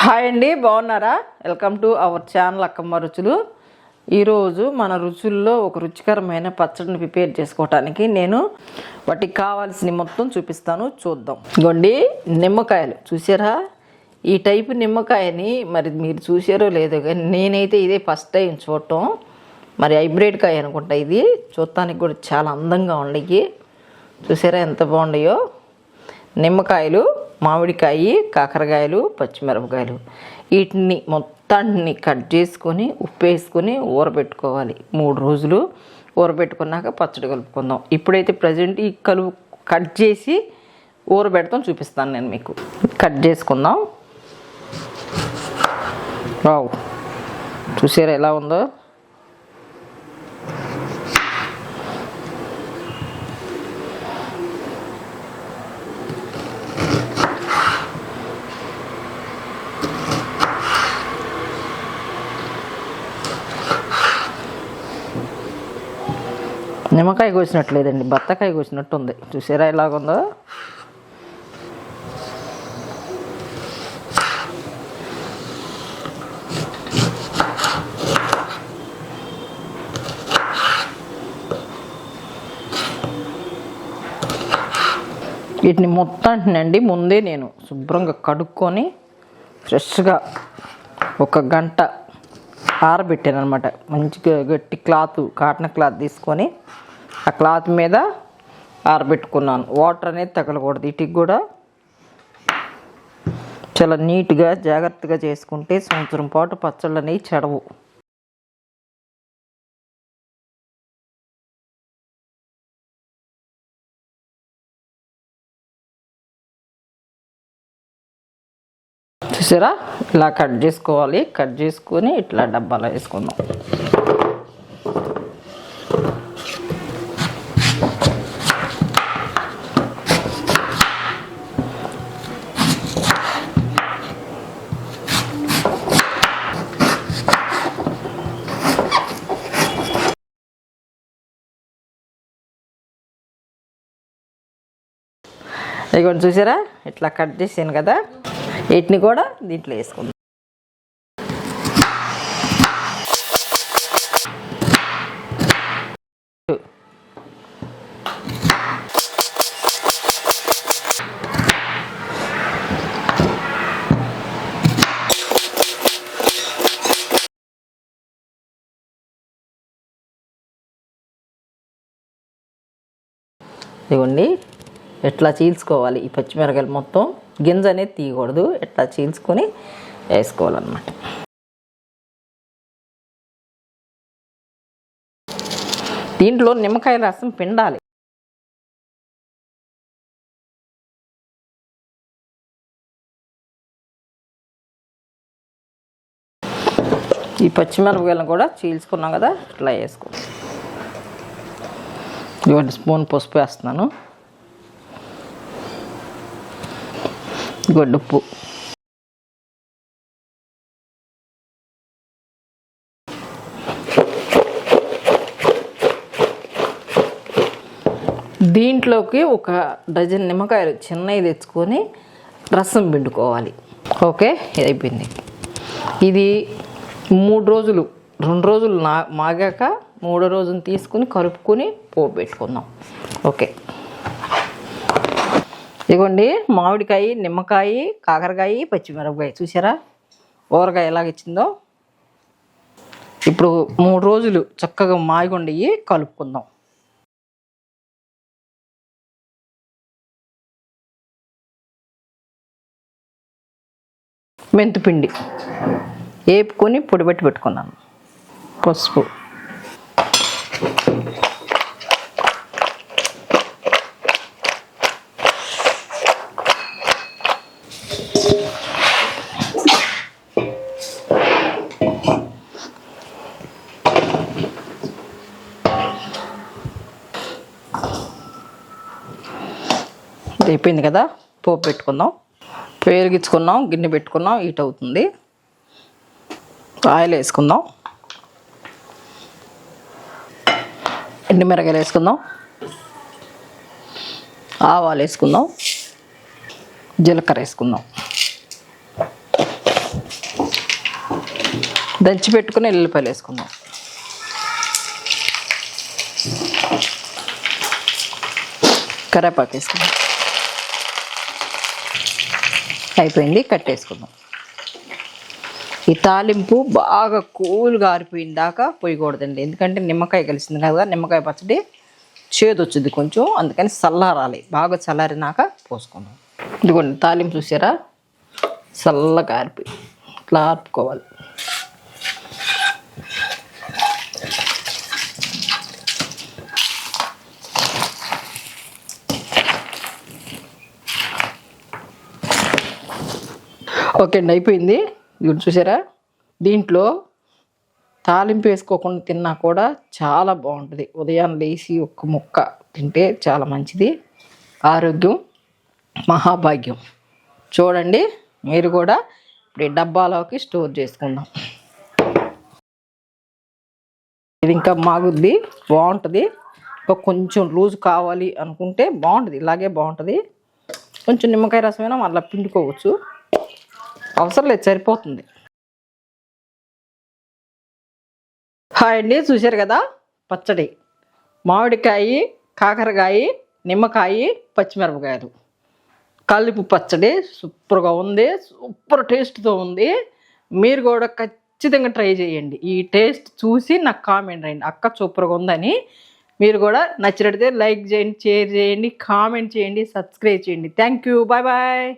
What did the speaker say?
Hi అండి, బాగున్నారా? Welcome to our channel Akkamma రుచులు. ఈరోజు మన రుచుల్లో ఒక రుచికరమైన పచ్చడిని ప్రిపేర్ చేసుకోవటానికి నేను వాటికి కావాల్సిన మొత్తం చూపిస్తాను, చూద్దాం. ఇదిగోండి నిమ్మకాయలు, చూసారా? ఈ టైపు నిమ్మకాయని మరి మీరు చూసారో లేదో కానీ నేనైతే ఇదే ఫస్ట్ టైం చూడటం. మరి హైబ్రిడ్ కాయ అనుకుంటా. ఇది చూడటానికి కూడా చాలా అందంగా ఉన్నాయి. చూసారా ఎంత బాగున్నాయో? నిమ్మకాయలు, మామిడికాయ, కాకరకాయలు, పచ్చిమిరపకాయలు, వీటిని మొత్తాన్ని కట్ చేసుకొని ఉప్పు వేసుకొని ఊరబెట్టుకోవాలి. 3 రోజులు ఊరబెట్టుకున్నాక పచ్చడి కలుపుకుందాం. ఇప్పుడైతే ప్రజెంట్ ఈ కట్ చేసి ఊరబెడతాం, చూపిస్తాను నేను మీకు. కట్ చేసుకుందాం. వావ్, చూసారా ఎలా ఉందో? నిమ్మకాయ కోసినట్లేదండి, బత్తకాయ కోసినట్టు ఉంది. చూసారా ఎలాగుందో? వీటిని మొత్తాంటినండి ముందే నేను శుభ్రంగా కడుక్కొని ఫ్రెష్గా 1 గంట ఆరబెట్టాను అనమాట. మంచిగా గట్టి క్లాత్, కాటన్ క్లాత్ తీసుకొని ఆ క్లాత్ మీద ఆరబెట్టుకున్నాను. వాటర్ అనేది తగలకూడదు. వీటికి కూడా చాలా నీట్గా జాగ్రత్తగా చేసుకుంటే సంవత్సరం పాటు పచ్చళ్ళు అనేవి చెడవు. చూసారా ఇలా కట్ చేసుకోవాలి. కట్ చేసుకొని ఇట్లా డబ్బాలో వేసుకుందాం. ఇదిగోండి చూసారా ఇట్లా కట్ చేసాను కదా, వీటిని కూడా దీంట్లో వేసుకుందాం. ఇదిగోండి ఎట్లా చీల్చుకోవాలి. ఈ పచ్చిమిరకాయలు మొత్తం గింజ అనేది తీయకూడదు, ఎట్లా చీల్చుకొని వేసుకోవాలన్నమాట. దీంట్లో నిమ్మకాయ రసం పిండాలి. ఈ పచ్చిమిరపకాయలను కూడా చీల్చుకున్నాం కదా, ఇట్లా వేసుకోవాలి. ఇవ్వండి స్పూన్ పసుపు వేస్తున్నాను. గొడ్డుప్పు, దీంట్లోకి 1 డజన్ నిమ్మకాయలు చిన్నవి తెచ్చుకొని రసం పిండుకోవాలి. ఓకే, ఇది అయిపోయింది. ఇది 3 రోజులు, 2 రోజులు మాగాక 3వ రోజున తీసుకుని కలుపుకొని పోపు పెట్టుకుందాం. ఓకే, ఇదిగోండి మామిడికాయ, నిమ్మకాయ, కాకరకాయ, పచ్చిమిరపకాయ, చూసారా ఊరగాయ ఎలాగిచ్చిందో? ఇప్పుడు 3 రోజులు చక్కగా మాగికొండి కలుపుకుందాం. మెంతిపిండి వేపుకొని పొడిపెట్టి పెట్టుకున్నాను. పసుపు, అయిపోయింది కదా. పోపు పెట్టుకుందాం. పేరుగిచ్చుకున్నాం, గిన్నె పెట్టుకున్నాం, హీట్ అవుతుంది. ఆయిల్ వేసుకుందాం. ఎండుమిరకాయలు వేసుకుందాం. ఆవాలు వేసుకుందాం. జీలకర్ర వేసుకుందాం. దంచి పెట్టుకుని ఎల్లిపాయలు వేసుకుందాం. కరివేపాకు వేసుకుందాం. అయిపోయింది, కట్టేసుకుందాం. ఈ తాలింపు బాగా కూల్గా ఆరిపోయిన దాకా పోయకూడదండి, ఎందుకంటే నిమ్మకాయ కలిసింది కదా, నిమ్మకాయ పచ్చడి చేదు వచ్చింది కొంచెం, అందుకని చల్లారాలి. బాగా చల్లారినాక పోసుకుందాం. ఇదిగోండి తాలింపు చూసారా, చల్లగా ఆరిపోయి ఇట్లా ఆర్పుకోవాలి. ఓకే అండి, అయిపోయింది. ఇది చూసారా, దీంట్లో తాలింపు వేసుకోకుండా తిన్నా కూడా చాలా బాగుంటుంది. ఉదయాన్నే లేచి ఒక్క ముక్క తింటే చాలా మంచిది. ఆరోగ్యం మహాభాగ్యం. చూడండి, మీరు కూడా ఇప్పుడు డబ్బాలోకి స్టోర్ చేసుకుందాం. ఇది ఇంకా మాగుద్ది, బాగుంటుంది. కొంచెం లూజ్ కావాలి అనుకుంటే బాగుంటుంది, ఇలాగే బాగుంటుంది. కొంచెం నిమ్మకాయ రసమైనా మళ్ళీ పిండుకోవచ్చు, అవసరం లేదు, సరిపోతుంది. హాయ్ అండి, చూశారు కదా పచ్చడి. మామిడికాయ, కాకరకాయ, నిమ్మకాయ, పచ్చిమిరపకాయలు కలిపి పచ్చడి సూపర్గా ఉంది, సూపర్ టేస్ట్తో ఉంది. మీరు కూడా ఖచ్చితంగా ట్రై చేయండి. ఈ టేస్ట్ చూసి నాకు కామెంట్ చేయండి, అక్క సూపర్గా ఉందని. మీరు కూడా నచ్చినట్లయితే లైక్ చేయండి, షేర్ చేయండి, కామెంట్ చేయండి, సబ్స్క్రైబ్ చేయండి. Thank you, bye bye.